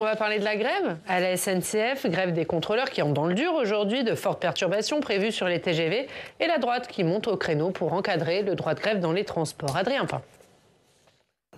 On va parler de la grève à la SNCF, grève des contrôleurs qui ont dans le dur aujourd'hui, de fortes perturbations prévues sur les TGV et la droite qui monte au créneau pour encadrer le droit de grève dans les transports. Adrien Pain.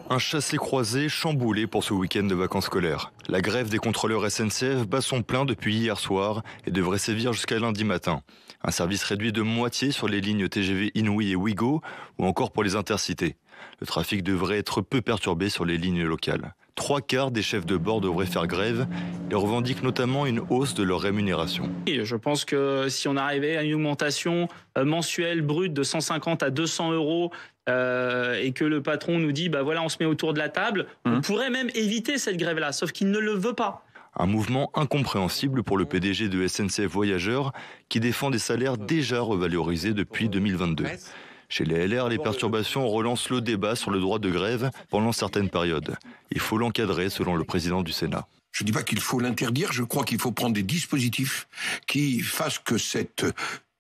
Un chassé-croisé chamboulé pour ce week-end de vacances scolaires. La grève des contrôleurs SNCF bat son plein depuis hier soir et devrait sévir jusqu'à lundi matin. Un service réduit de moitié sur les lignes TGV Inouï et Ouigo ou encore pour les intercités. Le trafic devrait être peu perturbé sur les lignes locales. 3/4 des chefs de bord devraient faire grève et revendiquent notamment une hausse de leur rémunération. Je pense que si on arrivait à une augmentation mensuelle brute de 150 à 200 euros et que le patron nous dit voilà, on se met autour de la table, on pourrait même éviter cette grève-là, sauf qu'il ne le veut pas. Un mouvement incompréhensible pour le PDG de SNCF Voyageurs qui défend des salaires déjà revalorisés depuis 2022. Chez les LR, les perturbations relancent le débat sur le droit de grève pendant certaines périodes. Il faut l'encadrer selon le président du Sénat. Je ne dis pas qu'il faut l'interdire, je crois qu'il faut prendre des dispositifs qui fassent que cet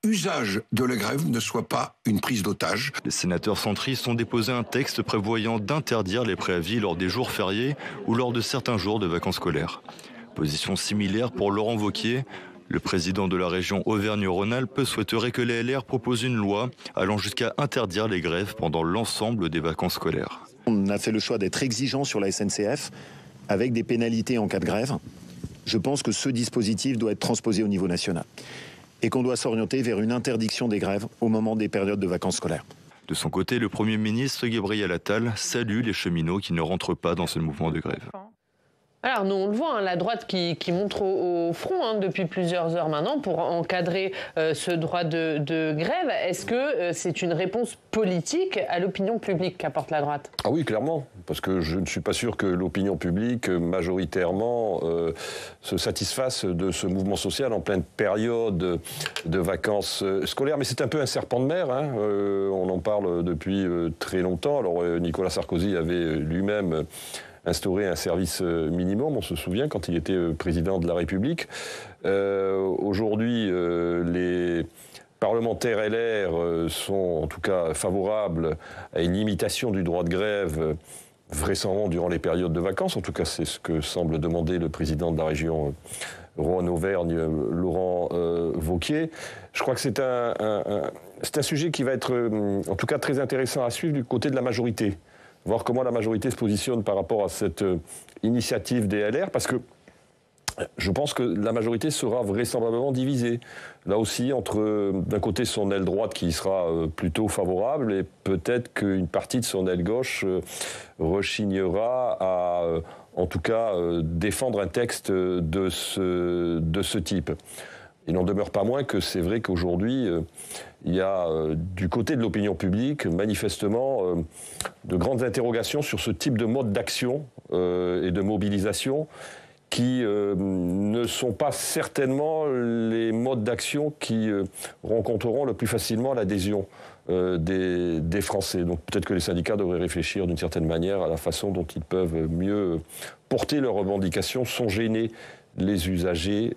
usage de la grève ne soit pas une prise d'otage. Les sénateurs centristes ont déposé un texte prévoyant d'interdire les préavis lors des jours fériés ou lors de certains jours de vacances scolaires. Position similaire pour Laurent Wauquiez. Le président de la région Auvergne-Rhône-Alpes souhaiterait que les LR proposent une loi allant jusqu'à interdire les grèves pendant l'ensemble des vacances scolaires. On a fait le choix d'être exigeant sur la SNCF avec des pénalités en cas de grève. Je pense que ce dispositif doit être transposé au niveau national et qu'on doit s'orienter vers une interdiction des grèves au moment des périodes de vacances scolaires. De son côté, le Premier ministre Gabriel Attal salue les cheminots qui ne rentrent pas dans ce mouvement de grève. Alors nous on le voit, la droite qui montre au front depuis plusieurs heures maintenant pour encadrer ce droit de grève. Est-ce que c'est une réponse politique à l'opinion publique qu'apporte la droite? Ah oui, clairement, parce que je ne suis pas sûr que l'opinion publique majoritairement se satisfasse de ce mouvement social en pleine période de vacances scolaires. Mais c'est un peu un serpent de mer, on en parle depuis très longtemps. Alors Nicolas Sarkozy avait lui-même instaurer un service minimum, on se souvient, quand il était président de la République. Aujourd'hui, les parlementaires LR sont en tout cas favorables à une limitation du droit de grève, vraisemblablement durant les périodes de vacances. En tout cas, c'est ce que semble demander le président de la région Rhône-Auvergne, Laurent Wauquiez. Je crois que c'est un sujet qui va être en tout cas très intéressant à suivre du côté de la majorité. Voir comment la majorité se positionne par rapport à cette initiative des LR, parce que je pense que la majorité sera vraisemblablement divisée. Là aussi, entre d'un côté son aile droite qui sera plutôt favorable et peut-être qu'une partie de son aile gauche rechignera à, en tout cas, défendre un texte de ce type. Il n'en demeure pas moins que c'est vrai qu'aujourd'hui, il y a du côté de l'opinion publique, manifestement, de grandes interrogations sur ce type de mode d'action et de mobilisation qui ne sont pas certainement les modes d'action qui rencontreront le plus facilement l'adhésion des Français. Donc peut-être que les syndicats devraient réfléchir d'une certaine manière à la façon dont ils peuvent mieux porter leurs revendications, sont gênés les usagers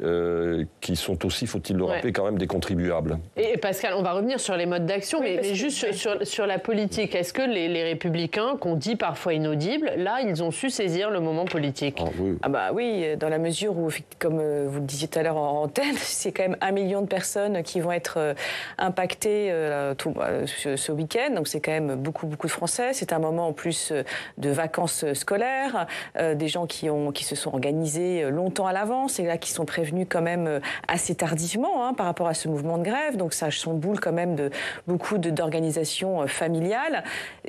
qui sont aussi, faut-il le rappeler, quand même des contribuables. Et Pascal, on va revenir sur les modes d'action, mais juste sur la politique. Est-ce que les Républicains, qu'on dit parfois inaudibles, là, ils ont su saisir le moment politique? Oui, dans la mesure où, comme vous le disiez tout à l'heure en antenne, c'est quand même 1 million de personnes qui vont être impactées ce week-end. Donc c'est quand même beaucoup de Français. C'est un moment en plus de vacances scolaires, des gens qui se sont organisés longtemps à l'avance et là qui sont prévenus quand même assez tardivement par rapport à ce mouvement de grève. Donc ça chamboule quand même beaucoup d'organisations familiales.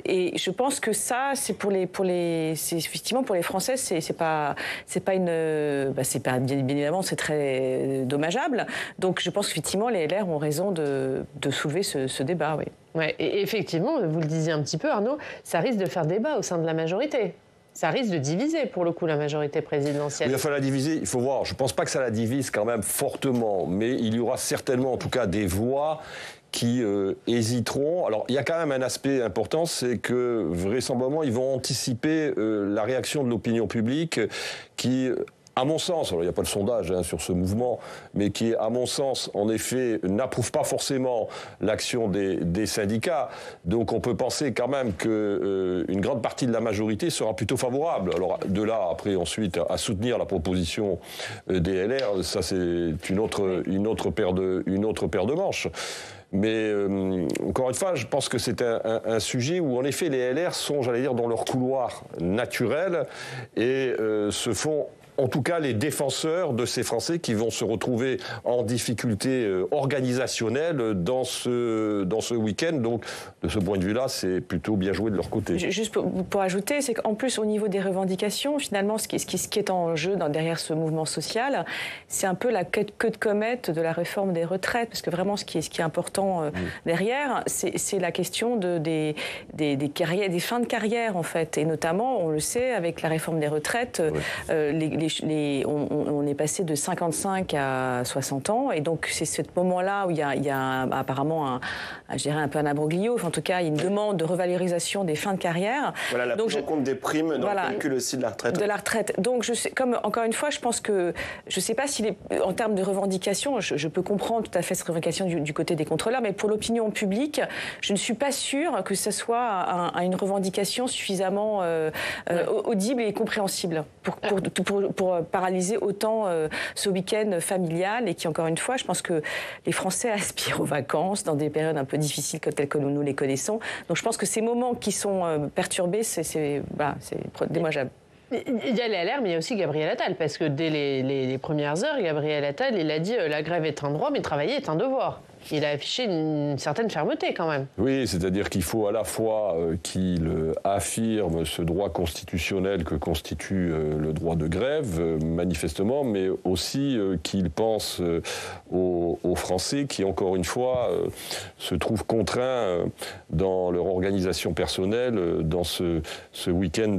Et je pense que ça, c'est effectivement pour les Français, c'est pas bien évidemment, c'est très dommageable. Donc je pense qu'effectivement les LR ont raison de soulever ce débat, oui. Ouais, et effectivement, vous le disiez un petit peu, Arnaud, ça risque de faire débat au sein de la majorité. Ça risque de diviser, pour le coup, la majorité présidentielle. Il va falloir la diviser, il faut voir. Je ne pense pas que ça la divise quand même fortement, mais il y aura certainement, en tout cas, des voix qui hésiteront. Alors, il y a quand même un aspect important, c'est que, vraisemblablement, ils vont anticiper la réaction de l'opinion publique qui à mon sens, alors il n'y a pas de sondage sur ce mouvement, mais qui, à mon sens, en effet, n'approuve pas forcément l'action des syndicats. Donc on peut penser quand même qu'une grande partie de la majorité sera plutôt favorable. Alors de là, après, ensuite, à soutenir la proposition des LR, ça c'est une autre paire de manches. Mais encore une fois, je pense que c'est un sujet où, en effet, les LR sont, j'allais dire, dans leur couloir naturel et se font, en tout cas, les défenseurs de ces Français qui vont se retrouver en difficulté organisationnelle dans ce week-end. Donc, de ce point de vue-là, c'est plutôt bien joué de leur côté. Juste pour ajouter, c'est qu'en plus, au niveau des revendications, finalement, ce qui est en jeu derrière ce mouvement social, c'est un peu la queue de comète de la réforme des retraites. Parce que vraiment, ce qui est important derrière, c'est la question des carrières, des fins de carrière, en fait. Et notamment, on le sait, avec la réforme des retraites, on est passé de 55 à 60 ans, et donc c'est ce moment-là où il y a apparemment je dirais un peu un imbroglio, enfin, en tout cas une demande de revalorisation des fins de carrière. Voilà, la prise en compte des primes dans le calcul aussi de la retraite. De la retraite. Donc encore une fois, je pense que, je ne sais pas s'il est, en termes de revendication, je peux comprendre tout à fait cette revendication du côté des contrôleurs, mais pour l'opinion publique, je ne suis pas sûre que ce soit une revendication suffisamment audible et compréhensible pour paralyser autant ce week-end familial, et qui, encore une fois, je pense que les Français aspirent aux vacances dans des périodes un peu difficiles telles que nous les connaissons. Donc je pense que ces moments qui sont perturbés, c'est dommageable. Il y a les LR, mais il y a aussi Gabriel Attal, parce que dès les premières heures, Gabriel Attal, il a dit la grève est un droit, mais travailler est un devoir. Il a affiché une certaine fermeté quand même. Oui, c'est-à-dire qu'il faut à la fois qu'il affirme ce droit constitutionnel que constitue le droit de grève, manifestement, mais aussi qu'il pense aux Français qui, encore une fois, se trouvent contraints dans leur organisation personnelle dans ce week-end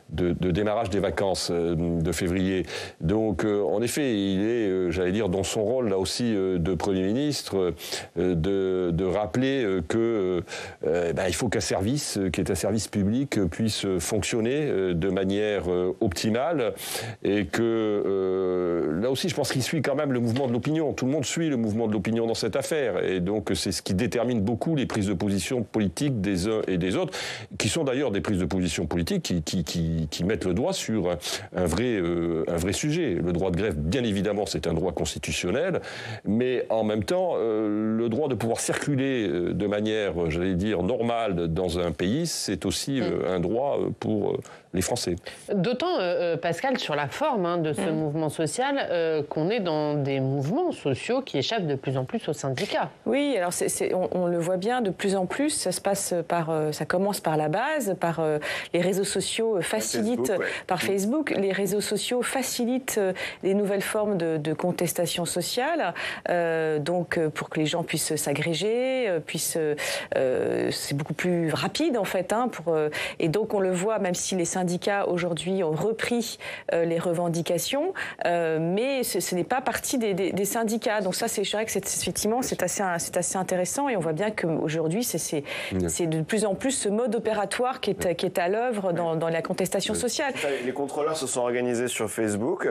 de démarrage des vacances de février. Donc, en effet, il est, j'allais dire, dans son rôle, là aussi, de Premier ministre, de rappeler que il faut qu'un service, qui est un service public, puisse fonctionner de manière optimale, et que, là aussi, je pense qu'il suit quand même le mouvement de l'opinion. Tout le monde suit le mouvement de l'opinion dans cette affaire, et donc c'est ce qui détermine beaucoup les prises de position politiques des uns et des autres, qui sont d'ailleurs des prises de position politiques qui mettent le doigt sur un vrai sujet. Le droit de grève, bien évidemment, c'est un droit constitutionnel, mais en même temps, le droit de pouvoir circuler de manière, j'allais dire, normale dans un pays, c'est aussi un droit pour les Français. D'autant, Pascal, sur la forme de ce mouvement social, qu'on est dans des mouvements sociaux qui échappent de plus en plus aux syndicats. Oui, alors on le voit bien de plus en plus. Ça commence par la base, par les réseaux sociaux facilitent, par Facebook, les réseaux sociaux facilitent des nouvelles formes de contestation sociale. Donc, pour que les gens puissent s'agréger, c'est beaucoup plus rapide en fait. Et donc, on le voit, même si les syndicats aujourd'hui ont repris les revendications, mais ce n'est pas partie des syndicats. Donc ça, je dirais que effectivement, c'est assez intéressant, et on voit bien qu'aujourd'hui, c'est de plus en plus ce mode opératoire qui est à l'œuvre dans la contestation sociale. Les contrôleurs se sont organisés sur Facebook,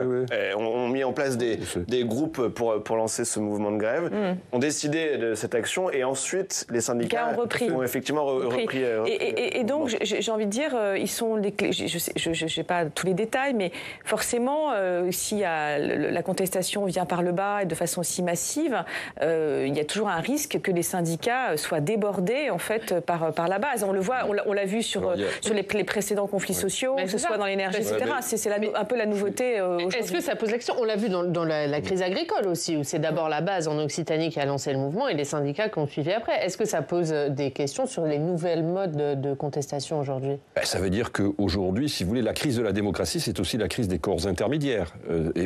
ont mis en place des groupes pour lancer ce mouvement de grève, ont décidé de cette action, et ensuite les syndicats ont effectivement repris. Et donc, j'ai envie de dire, ils sont je n'ai pas tous les détails, mais forcément, si la contestation vient par le bas et de façon aussi massive, il y a toujours un risque que les syndicats soient débordés en fait par la base. On le voit, on l'a vu sur les précédents conflits sociaux, que ce soit dans l'énergie, etc. C'est un peu la nouveauté aujourd'hui. Est-ce que ça pose la question? On l'a vu dans la crise agricole aussi, où c'est d'abord la base en Occitanie qui a lancé le mouvement et les syndicats qui ont suivi après. Est-ce que ça pose des questions sur les nouvelles modes de contestation aujourd'hui? Ça veut dire qu'aujourd'hui, si vous voulez, la crise de la démocratie, c'est aussi la crise des corps intermédiaires.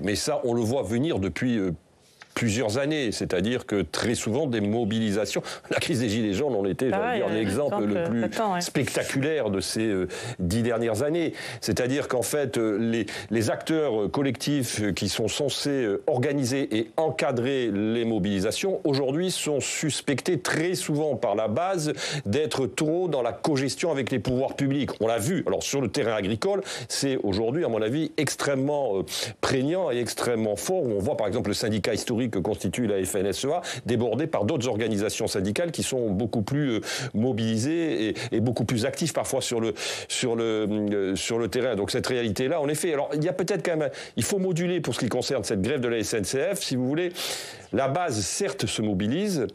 Mais ça, on le voit venir depuis plusieurs années. C'est-à-dire que très souvent, des mobilisations... La crise des Gilets jaunes en était, j'allais dire, l'exemple le plus spectaculaire de ces 10 dernières années. C'est-à-dire qu'en fait, les acteurs collectifs qui sont censés organiser et encadrer les mobilisations, aujourd'hui, sont suspectés très souvent par la base d'être trop dans la cogestion avec les pouvoirs publics. On l'a vu. Alors, sur le terrain agricole, c'est aujourd'hui, à mon avis, extrêmement prégnant et extrêmement fort, où on voit, par exemple, le syndicat historique que constitue la FNSEA débordé par d'autres organisations syndicales qui sont beaucoup plus mobilisées et beaucoup plus actives parfois sur le terrain. Donc cette réalité-là, en effet, alors il y a peut-être quand même, il faut moduler pour ce qui concerne cette grève de la SNCF, si vous voulez. La base, certes, se mobilise,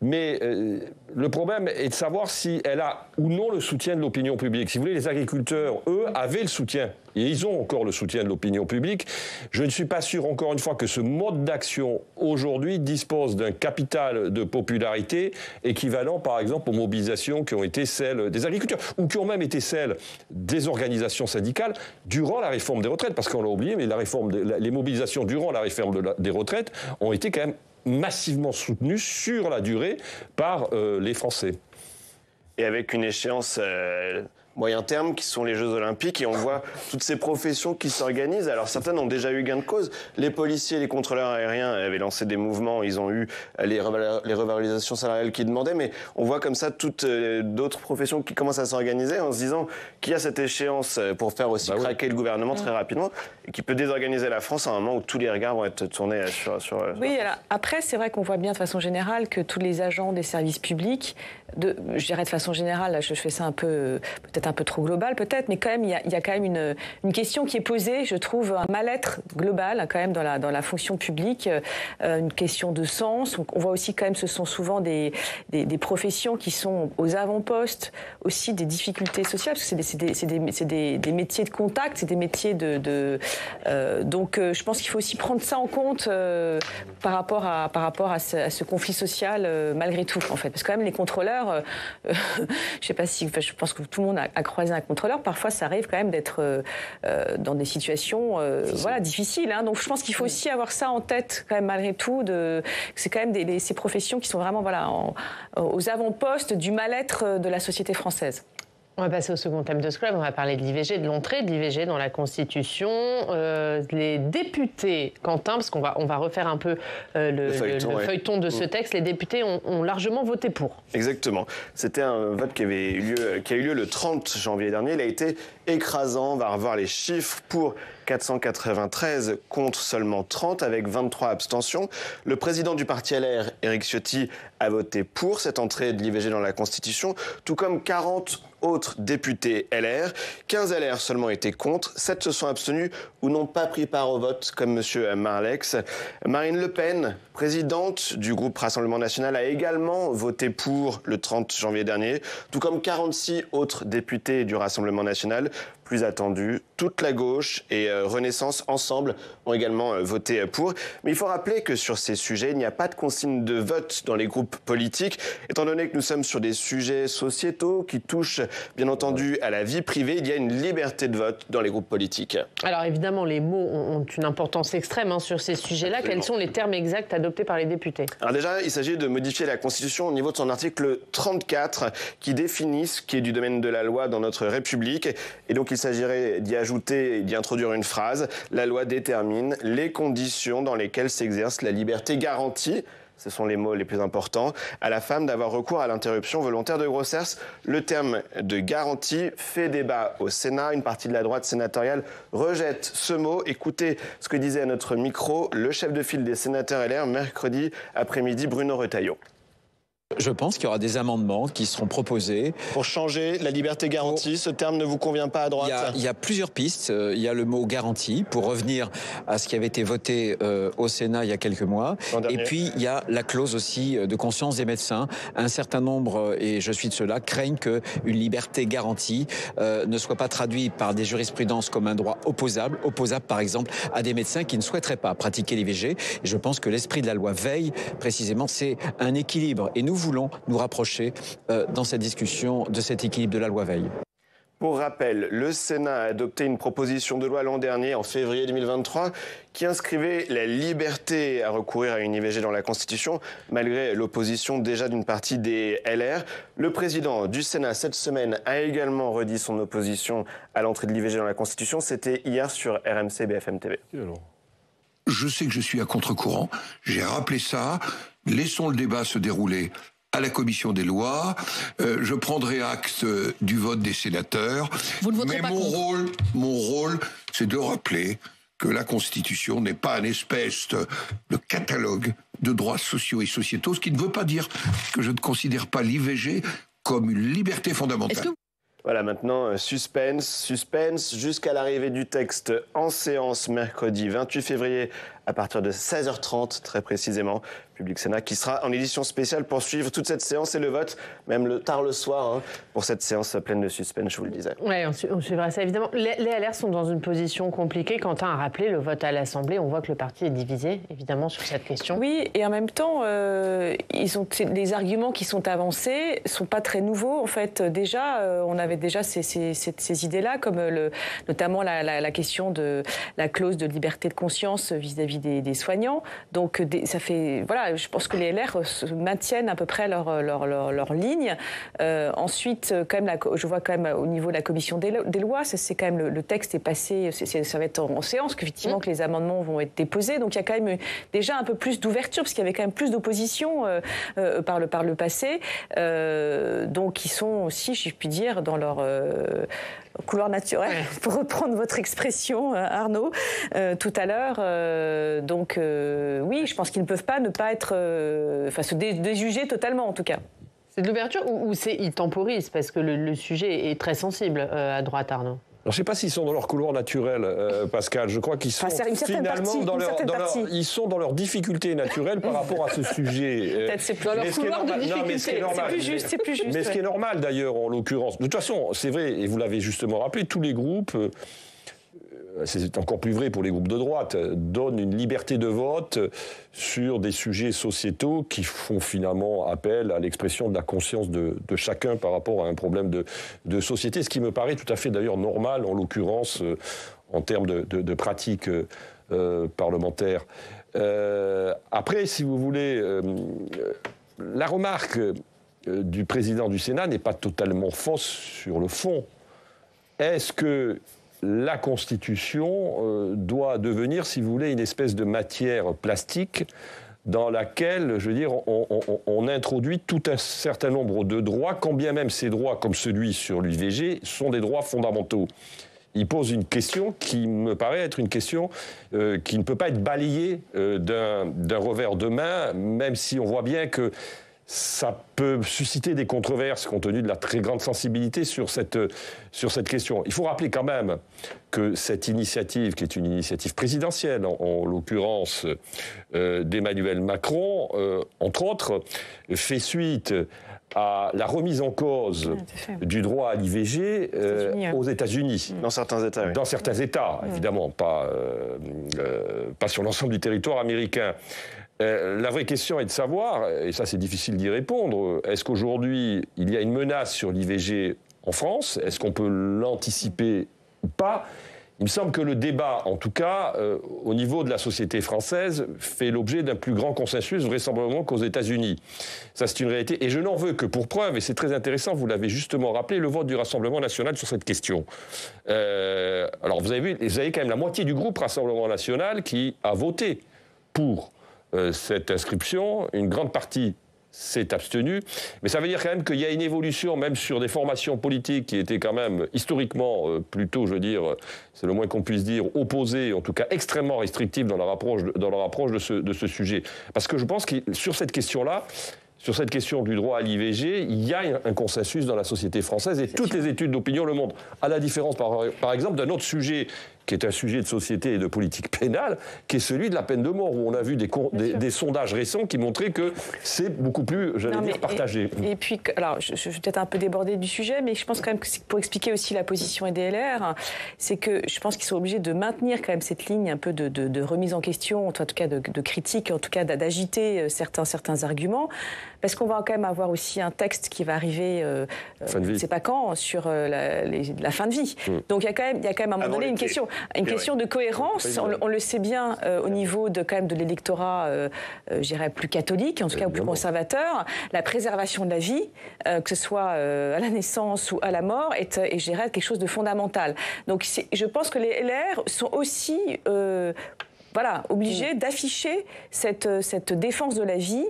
mais le problème est de savoir si elle a ou non le soutien de l'opinion publique. Si vous voulez, les agriculteurs, eux, avaient le soutien. Et ils ont encore le soutien de l'opinion publique. Je ne suis pas sûr, encore une fois, que ce mode d'action, aujourd'hui, dispose d'un capital de popularité équivalent, par exemple, aux mobilisations qui ont été celles des agriculteurs, ou qui ont même été celles des organisations syndicales durant la réforme des retraites. Parce qu'on l'a oublié, mais les mobilisations durant la réforme des retraites ont été quand même massivement soutenu sur la durée par les Français. Et avec une échéance moyen terme qui sont les Jeux Olympiques, et on voit toutes ces professions qui s'organisent. Alors certaines ont déjà eu gain de cause. Les policiers, les contrôleurs aériens avaient lancé des mouvements, ils ont eu les revalorisations salariales qu'ils demandaient, mais on voit comme ça toutes d'autres professions qui commencent à s'organiser en se disant qu'il y a cette échéance pour faire aussi craquer le gouvernement très rapidement et qui peut désorganiser la France à un moment où tous les regards vont être tournés sur oui, alors après, c'est vrai qu'on voit bien de façon générale que tous les agents des services publics, je dirais de façon générale, là, je fais ça peut-être un peu trop global peut-être, mais quand même il y a quand même une question qui est posée, je trouve, un mal-être global quand même dans la fonction publique, une question de sens. On voit aussi quand même, ce sont souvent des professions qui sont aux avant-postes, aussi des difficultés sociales, parce que c'est des métiers de contact, c'est des métiers donc je pense qu'il faut aussi prendre ça en compte par rapport à ce conflit social malgré tout en fait, parce que quand même les contrôleurs, je pense que tout le monde a croisé un contrôleur, parfois ça arrive quand même d'être dans des situations difficiles. Hein. Donc je pense qu'il faut aussi avoir ça en tête quand même malgré tout. C'est quand même ces professions qui sont vraiment aux avant-postes du mal-être de la société française. On va passer au second thème de ce club. On va parler de l'IVG, de l'entrée de l'IVG dans la Constitution. Les députés, Quentin, parce qu'on va refaire un peu le feuilleton de ce texte, les députés ont largement voté pour. Exactement. C'était un vote qui a eu lieu le 30 janvier dernier. Il a été écrasant. On va revoir les chiffres pour 493 contre seulement 30 avec 23 abstentions. Le président du parti LR, Éric Ciotti, a voté pour cette entrée de l'IVG dans la Constitution, tout comme 40 autres députés LR. 15 LR seulement étaient contre, 7 se sont abstenus ou n'ont pas pris part au vote, comme M. Marlex. Marine Le Pen, présidente du groupe Rassemblement National, a également voté pour le 30 janvier dernier, tout comme 46 autres députés du Rassemblement National. Plus attendu, toute la gauche et Renaissance ensemble ont également voté pour. Mais il faut rappeler que sur ces sujets, il n'y a pas de consigne de vote dans les groupes politiques, étant donné que nous sommes sur des sujets sociétaux qui touchent bien entendu à la vie privée. Il y a une liberté de vote dans les groupes politiques. Alors évidemment, les mots ont une importance extrême sur ces sujets-là. Absolument. Quels sont les termes exacts adoptés par les députés? Alors déjà, il s'agit de modifier la Constitution au niveau de son article 34 qui définit ce qui est du domaine de la loi dans notre République. Et donc il s'agirait d'y ajouter et d'y introduire une phrase. La loi détermine les conditions dans lesquelles s'exerce la liberté garantie, ce sont les mots les plus importants, à la femme d'avoir recours à l'interruption volontaire de grossesse. Le terme de garantie fait débat au Sénat. Une partie de la droite sénatoriale rejette ce mot. Écoutez ce que disait à notre micro le chef de file des sénateurs LR mercredi après-midi, Bruno Retailleau. Je pense qu'il y aura des amendements qui seront proposés. Pour changer la liberté garantie, ce terme ne vous convient pas à droite? Il y a plusieurs pistes. Il y a le mot garantie pour revenir à ce qui avait été voté au Sénat il y a quelques mois. Et puis il y a la clause aussi de conscience des médecins. Un certain nombre, et je suis de ceux-là, craignent qu'une liberté garantie ne soit pas traduite par des jurisprudences comme un droit opposable par exemple à des médecins qui ne souhaiteraient pas pratiquer l'IVG. Je pense que l'esprit de la loi Veil, précisément, c'est un équilibre. Et nous voulons nous rapprocher dans cette discussion de cet équilibre de la loi Veil. Pour rappel, le Sénat a adopté une proposition de loi l'an dernier, en février 2023, qui inscrivait la liberté à recourir à une IVG dans la Constitution, malgré l'opposition déjà d'une partie des LR. Le président du Sénat, cette semaine, a également redit son opposition à l'entrée de l'IVG dans la Constitution. C'était hier sur RMC BFM TV. Je sais que je suis à contre-courant. J'ai rappelé ça. Laissons le débat se dérouler à la commission des lois. Je prendrai acte du vote des sénateurs. Vous ne voterez mais pas contre. Mon rôle, c'est de rappeler que la Constitution n'est pas une espèce de catalogue de droits sociaux et sociétaux, ce qui ne veut pas dire que je ne considère pas l'IVG comme une liberté fondamentale. Voilà, maintenant, suspense, jusqu'à l'arrivée du texte en séance mercredi 28 février à partir de 16h30, très précisément. Public Sénat qui sera en édition spéciale pour suivre toute cette séance et le vote, même tard le soir, pour cette séance pleine de suspense, je vous le disais. Oui, on suivra ça évidemment. Les LR sont dans une position compliquée. Quentin a rappelé le vote à l'Assemblée. On voit que le parti est divisé, évidemment, sur cette question. Oui, et en même temps, les arguments qui sont avancés ne sont pas très nouveaux. En fait, déjà, on avait déjà ces idées-là, comme notamment la question de la clause de liberté de conscience vis-à-vis des soignants. Donc, ça fait... Voilà, je pense que les LR maintiennent à peu près leur ligne. Ensuite, quand même, je vois quand même au niveau de la commission des lois, c'est quand même le texte est passé, ça va être en séance, qu'effectivement que les amendements vont être déposés. Donc il y a quand même déjà un peu plus d'ouverture, parce qu'il y avait quand même plus d'opposition par le passé. Donc ils sont aussi, si je puis dire, dans leur couloir naturel, pour reprendre votre expression, Arnaud, tout à l'heure. Donc oui, je pense qu'ils ne peuvent pas ne pas être, se déjuger totalement, en tout cas. C'est de l'ouverture ou ils temporisent, parce que le sujet est très sensible à droite, Arnaud? Alors, je ne sais pas s'ils sont dans leur couloir naturel, Pascal. Je crois qu'ils sont finalement ils sont dans leur difficulté naturelle par rapport à ce sujet. Peut-être c'est plus dans leur couloir de difficulté. C'est plus juste. Mais ce qui est normal, d'ailleurs, en l'occurrence. De toute façon, c'est vrai, et vous l'avez justement rappelé, tous les groupes... c'est encore plus vrai pour les groupes de droite, donnent une liberté de vote sur des sujets sociétaux qui font finalement appel à l'expression de la conscience de chacun par rapport à un problème de société, ce qui me paraît tout à fait d'ailleurs normal, en l'occurrence, en termes de pratiques parlementaires. Après, si vous voulez, la remarque du président du Sénat n'est pas totalement fausse sur le fond. Est-ce que la Constitution doit devenir, si vous voulez, une espèce de matière plastique dans laquelle, je veux dire, on introduit tout un certain nombre de droits, quand bien même ces droits, comme celui sur l'IVG, sont des droits fondamentaux. Il pose une question qui me paraît être une question qui ne peut pas être balayée d'un revers de main, même si on voit bien que ça peut susciter des controverses compte tenu de la très grande sensibilité sur cette question. Il faut rappeler quand même que cette initiative, qui est une initiative présidentielle, en l'occurrence d'Emmanuel Macron, entre autres, fait suite à la remise en cause du droit à l'IVG aux États-Unis. Dans certains États, oui. Dans certains États, évidemment, pas sur l'ensemble du territoire américain. La vraie question est de savoir, et ça c'est difficile d'y répondre, est-ce qu'aujourd'hui il y a une menace sur l'IVG en France? Est-ce qu'on peut l'anticiper ou pas? Il me semble que le débat, en tout cas, au niveau de la société française, fait l'objet d'un plus grand consensus, vraisemblablement qu'aux États-Unis. Ça, c'est une réalité. Et je n'en veux que pour preuve, et c'est très intéressant, vous l'avez justement rappelé, le vote du Rassemblement national sur cette question. Alors, vous avez quand même la moitié du groupe Rassemblement national qui a voté pour cette inscription. Une grande partie s'est abstenue, mais ça veut dire quand même qu'il y a une évolution, même sur des formations politiques qui étaient quand même historiquement plutôt, je veux dire, c'est le moins qu'on puisse dire, opposées, en tout cas extrêmement restrictives dans leur approche de ce sujet. Parce que je pense que sur cette question-là, sur cette question du droit à l'IVG, il y a un consensus dans la société française et toutes les études d'opinion le montrent. À la différence, par exemple, d'un autre sujet qui est un sujet de société et de politique pénale, qui est celui de la peine de mort, où on a vu des sondages récents qui montraient que c'est beaucoup plus, partagé. Et puis, alors, je vais peut-être un peu déborder du sujet, mais je pense quand même que pour expliquer aussi la position des LR, c'est que je pense qu'ils sont obligés de maintenir quand même cette ligne un peu de remise en question, en tout cas de critique, en tout cas d'agiter certains arguments, parce qu'on va quand même avoir aussi un texte qui va arriver, je ne sais pas quand, sur la fin de vie. Donc il y a quand même à un moment donné une question de cohérence. On le sait bien au niveau quand même de l'électorat, je dirais plus catholique, en tout cas ou plus conservateur. La préservation de la vie, que ce soit à la naissance ou à la mort, est je dirais quelque chose de fondamental. Donc je pense que les LR sont aussi obligés d'afficher cette défense de la vie,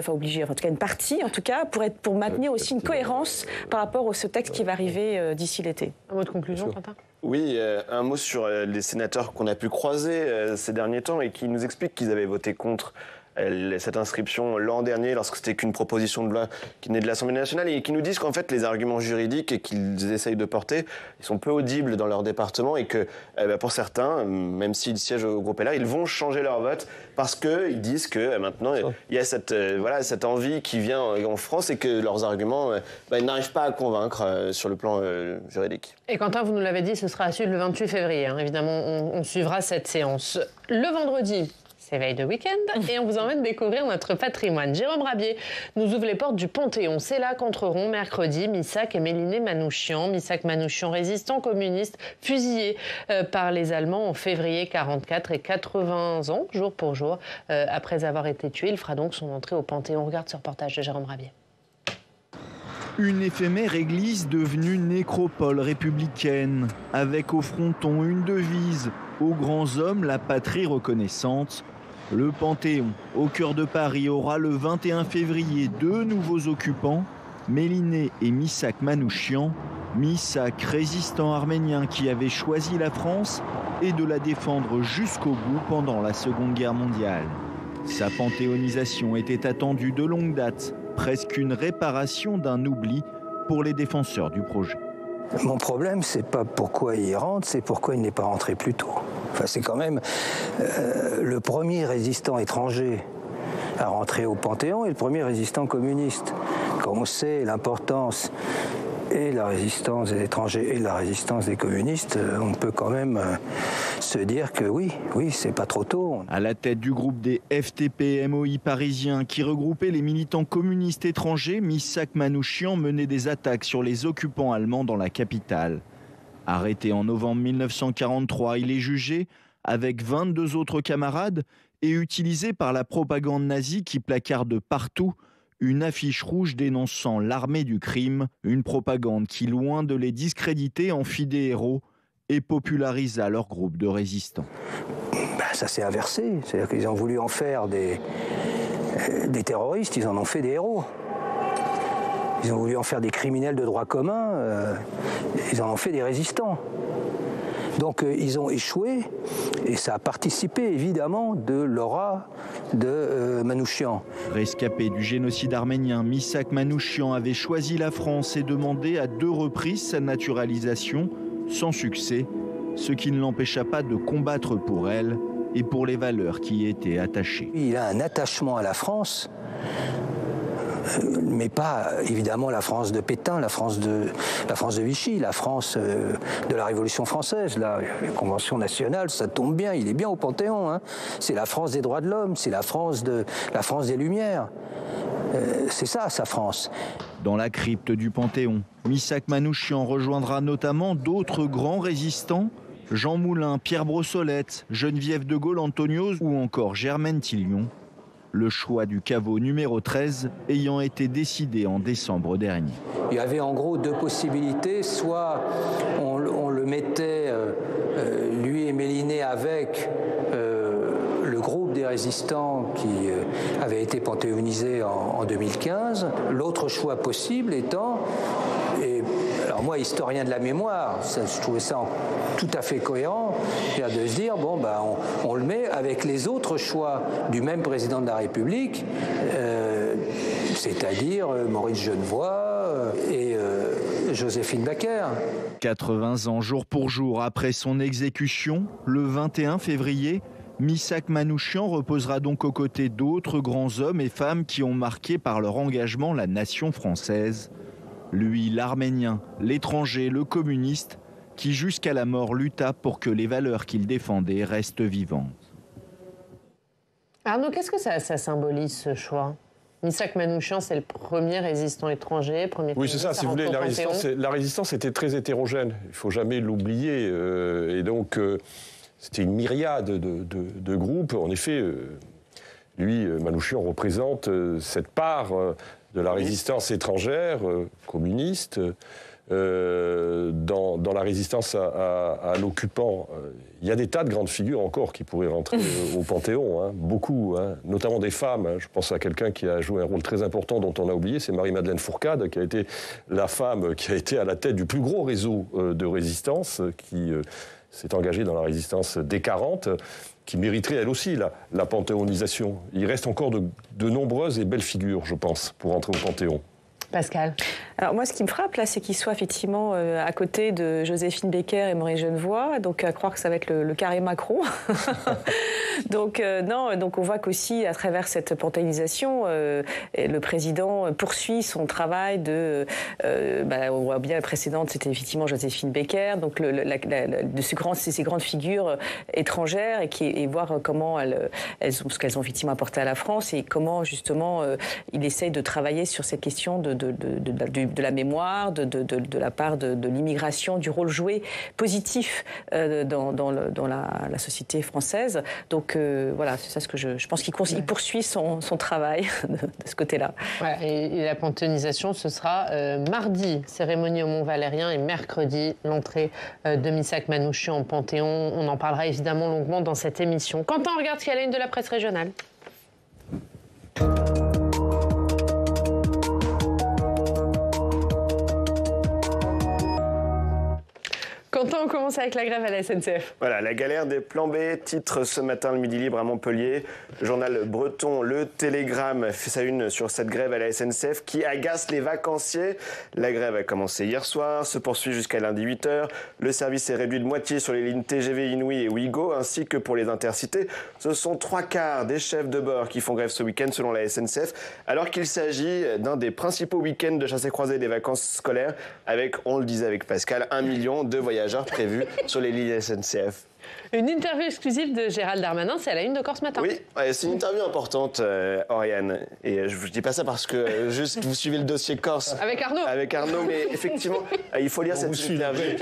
obligés, en tout cas une partie, en tout cas, pour maintenir aussi une cohérence par rapport à ce texte qui va arriver d'ici l'été. Un mot de conclusion, Quentin ? Oui, un mot sur les sénateurs qu'on a pu croiser ces derniers temps et qui nous expliquent qu'ils avaient voté contre cette inscription l'an dernier, lorsque c'était qu'une proposition de loi qui venait de l'Assemblée nationale, et qui nous disent qu'en fait les arguments juridiques qu'ils essayent de porter, ils sont peu audibles dans leur département, et que pour certains, même s'ils siègent au groupe LR, ils vont changer leur vote parce qu'ils disent que maintenant il y a cette envie qui vient en France et que leurs arguments ils n'arrivent pas à convaincre sur le plan juridique. Et Quentin, vous nous l'avez dit, ce sera à suivre le 28 février. Évidemment, on suivra cette séance. Le vendredi, c'est veille de week-end et on vous emmène découvrir notre patrimoine. Jérôme Rabier nous ouvre les portes du Panthéon. C'est là qu'entreront mercredi Missak et Méliné Manouchian. Missak Manouchian, résistant communiste, fusillé par les Allemands en février 1944 et 80 ans, jour pour jour, après avoir été tué. Il fera donc son entrée au Panthéon. On regarde ce reportage de Jérôme Rabier. Une éphémère église devenue nécropole républicaine, avec au fronton une devise « Aux grands hommes, la patrie reconnaissante ». Le Panthéon, au cœur de Paris, aura le 21 février deux nouveaux occupants, Méliné et Missak Manouchian. Missak, résistant arménien qui avait choisi la France et de la défendre jusqu'au bout pendant la Seconde Guerre mondiale. Sa panthéonisation était attendue de longue date, presque une réparation d'un oubli pour les défenseurs du projet. Mon problème, c'est pas pourquoi il rentre, c'est pourquoi il n'est pas rentré plus tôt. Enfin, c'est quand même le premier résistant étranger à rentrer au Panthéon et le premier résistant communiste. Quand on sait l'importance et la résistance des étrangers et la résistance des communistes, on peut quand même se dire que oui, c'est pas trop tôt. À la tête du groupe des FTP-MOI parisiens qui regroupait les militants communistes étrangers, Missak Manouchian menait des attaques sur les occupants allemands dans la capitale. Arrêté en novembre 1943, il est jugé avec 22 autres camarades et utilisé par la propagande nazie qui placarde partout une affiche rouge dénonçant l'armée du crime, une propagande qui, loin de les discréditer, en fit des héros et popularisa leur groupe de résistants. Ça s'est inversé, c'est-à-dire qu'ils ont voulu en faire des terroristes, ils en ont fait des héros. Ils ont voulu en faire des criminels de droit commun, ils en ont fait des résistants. Donc ils ont échoué et ça a participé évidemment de l'aura de Manouchian. Rescapé du génocide arménien, Missak Manouchian avait choisi la France et demandé à 2 reprises sa naturalisation, sans succès, ce qui ne l'empêcha pas de combattre pour elle et pour les valeurs qui y étaient attachées. Il a un attachement à la France, mais pas évidemment la France de Pétain, la France de Vichy, la France de la Révolution française. La Convention nationale, ça tombe bien, il est bien au Panthéon. Hein. C'est la France des droits de l'homme, c'est la France des Lumières. C'est ça, sa France. Dans la crypte du Panthéon, Missak Manouchian rejoindra notamment d'autres grands résistants, Jean Moulin, Pierre Brossolette, Geneviève de Gaulle-Antonios ou encore Germaine Tillion. Le choix du caveau numéro 13 ayant été décidé en décembre dernier. Il y avait en gros 2 possibilités. Soit on le mettait, lui et Méliné, avec le groupe des résistants qui avait été panthéonisé en 2015. L'autre choix possible étant, alors moi, historien de la mémoire, je trouvais ça tout à fait cohérent, de se dire, on le met avec les autres choix du même président de la République, c'est-à-dire Maurice Genevoix et Joséphine Baker. 80 ans jour pour jour après son exécution, le 21 février, Missak Manouchian reposera donc aux côtés d'autres grands hommes et femmes qui ont marqué par leur engagement la nation française. Lui, l'Arménien, l'étranger, le communiste, qui jusqu'à la mort lutta pour que les valeurs qu'il défendait restent vivantes. Arnaud, qu'est-ce que ça symbolise ce choix ? Missak Manouchian, c'est le premier résistant étranger, Oui, c'est ça, si vous voulez, la résistance était très hétérogène, il ne faut jamais l'oublier. Et donc, c'était une myriade de groupes. En effet, lui, Manouchian, représente cette part de la résistance étrangère, communiste, dans la résistance à l'occupant. Il y a des tas de grandes figures encore qui pourraient rentrer au Panthéon, hein, beaucoup, hein, notamment des femmes. Hein. Je pense à quelqu'un qui a joué un rôle très important dont on a oublié, c'est Marie-Madeleine Fourcade, qui a été la femme qui a été à la tête du plus gros réseau de résistance, qui s'est engagée dans la résistance des 40, qui mériterait elle aussi la panthéonisation. Il reste encore de nombreuses et belles figures, je pense, pour entrer au Panthéon. Pascal. Alors moi, ce qui me frappe là, c'est qu'il soit effectivement à côté de Joséphine Baker et Maurice Genevoix, donc à croire que ça va être le carré Macron. Donc donc on voit qu'aussi à travers cette panthéonisation, le président poursuit son travail de. On voit bien la précédente, c'était effectivement Joséphine Baker, donc de ces grandes figures étrangères et voir comment ce qu'elles ont effectivement apporté à la France et comment justement il essaye de travailler sur cette question de la mémoire, de la part de l'immigration, du rôle joué positif dans la société française. Donc voilà, c'est ça ce que je pense qu'il poursuit son travail de ce côté-là. Ouais, et la panthéonisation, ce sera mardi, cérémonie au Mont-Valérien, et mercredi, l'entrée de Missak Manouchian en Panthéon. On en parlera évidemment longuement dans cette émission. Quentin, on regarde ce qu'il y a à la une de la presse régionale. Quentin, on commence avec la grève à la SNCF. Voilà, la galère des plans B, titre ce matin le Midi Libre à Montpellier. Le journal breton Le Télégramme fait sa une sur cette grève à la SNCF qui agace les vacanciers. La grève a commencé hier soir, se poursuit jusqu'à lundi 8h. Le service est réduit de moitié sur les lignes TGV Inouï et Ouigo, ainsi que pour les intercités. Ce sont 3/4 des chefs de bord qui font grève ce week-end selon la SNCF, alors qu'il s'agit d'un des principaux week-ends de chassé-croisé des vacances scolaires, avec, on le disait avec Pascal, 1 million de voyageurs prévus sur les lignes SNCF. Une interview exclusive de Gérald Darmanin, c'est à la une de Corse ce matin. Oui, c'est une interview importante, Oriane. Et je ne dis pas ça parce que juste vous suivez le dossier Corse. Avec Arnaud. Avec Arnaud, mais effectivement, il faut lire cette interview.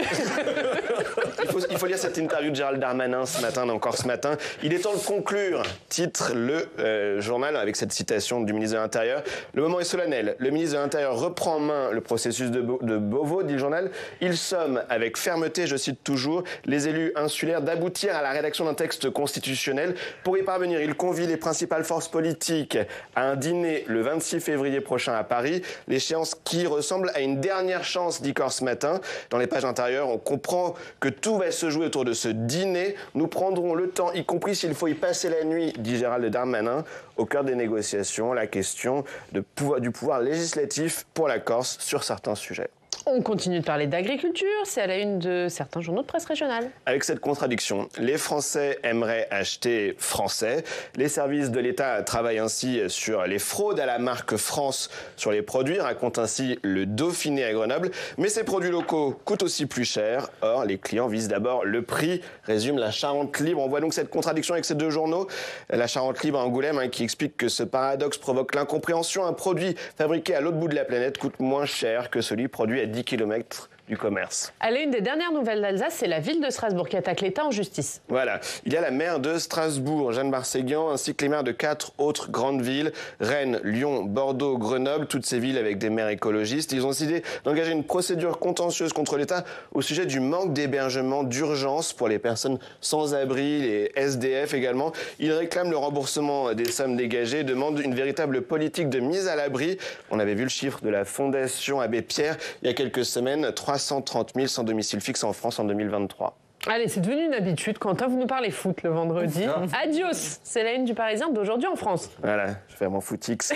Il faut lire cette interview de Gérald Darmanin ce matin, dans Corse ce matin. Il est temps de conclure, titre le journal avec cette citation du ministre de l'Intérieur. Le moment est solennel. Le ministre de l'Intérieur reprend en main le processus de Beauvau, dit le journal. Il somme avec fermeté, je cite toujours, les élus insulaires d'aboutir à la rédaction d'un texte constitutionnel. Pour y parvenir, il convie les principales forces politiques à un dîner le 26 février prochain à Paris. L'échéance qui ressemble à une dernière chance, dit Corse ce matin. Dans les pages intérieures, on comprend que tout va se jouer autour de ce dîner. Nous prendrons le temps, y compris s'il faut y passer la nuit, dit Gérald Darmanin. Au cœur des négociations, la question du pouvoir législatif pour la Corse sur certains sujets. On continue de parler d'agriculture, c'est à la une de certains journaux de presse régionale. Avec cette contradiction, les Français aimeraient acheter français. Les services de l'État travaillent ainsi sur les fraudes à la marque France sur les produits, raconte ainsi le Dauphiné à Grenoble. Mais ces produits locaux coûtent aussi plus cher. Or, les clients visent d'abord le prix, résume la Charente Libre. On voit donc cette contradiction avec ces deux journaux. La Charente Libre à Angoulême qui explique que ce paradoxe provoque l'incompréhension. Un produit fabriqué à l'autre bout de la planète coûte moins cher que celui produit à 10 km du commerce. À l'une des dernières nouvelles d'Alsace, c'est la ville de Strasbourg qui attaque l'État en justice. Voilà. Il y a la maire de Strasbourg, Jeanne Barséguian, ainsi que les maires de 4 autres grandes villes, Rennes, Lyon, Bordeaux, Grenoble, toutes ces villes avec des maires écologistes. Ils ont décidé d'engager une procédure contentieuse contre l'État au sujet du manque d'hébergement d'urgence pour les personnes sans abri, les SDF également. Ils réclament le remboursement des sommes dégagées, demandent une véritable politique de mise à l'abri. On avait vu le chiffre de la Fondation Abbé Pierre il y a quelques semaines, 330 000 sans domicile fixe en France en 2023. Allez, c'est devenu une habitude. Quentin, vous nous parlez foot le vendredi. Adios. C'est la une du Parisien d'aujourd'hui en France. Voilà, je vais faire mon footix.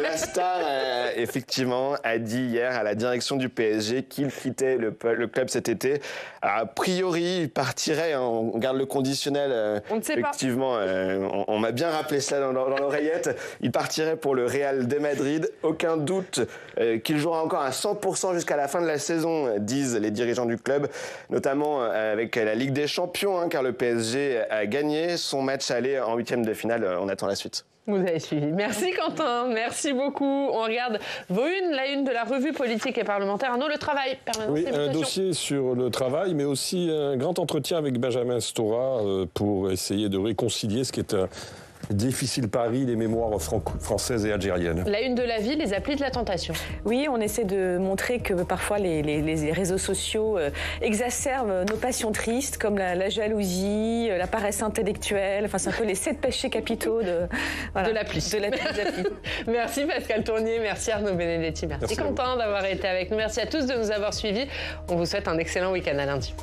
La Star, effectivement, a dit hier à la direction du PSG qu'il quittait le club cet été. A priori, il partirait, on garde le conditionnel. On ne sait effectivement, on m'a bien rappelé cela dans l'oreillette. Il partirait pour le Real de Madrid. Aucun doute qu'il jouera encore à 100% jusqu'à la fin de la saison, disent les dirigeants du club, notamment avec la Ligue des Champions, car le PSG a gagné son match aller en 8e de finale. On attend la suite. Vous avez suivi. Merci Quentin, merci beaucoup. On regarde vos unes, la une de la revue politique et parlementaire. Arnaud, le travail. Oui, un dossier sur le travail, mais aussi un grand entretien avec Benjamin Stora pour essayer de réconcilier ce qui est un difficile pari des mémoires françaises et algériennes. La une de la vie, les applis de la tentation. Oui, on essaie de montrer que parfois les réseaux sociaux exacerbent nos passions tristes, comme la jalousie, la paresse intellectuelle. Enfin, c'est un peu les 7 péchés capitaux de l'appli. Merci Pascal Tournier, merci Arnaud Benedetti, merci Quentin d'avoir été avec nous. Merci à tous de nous avoir suivis. On vous souhaite un excellent week-end à lundi.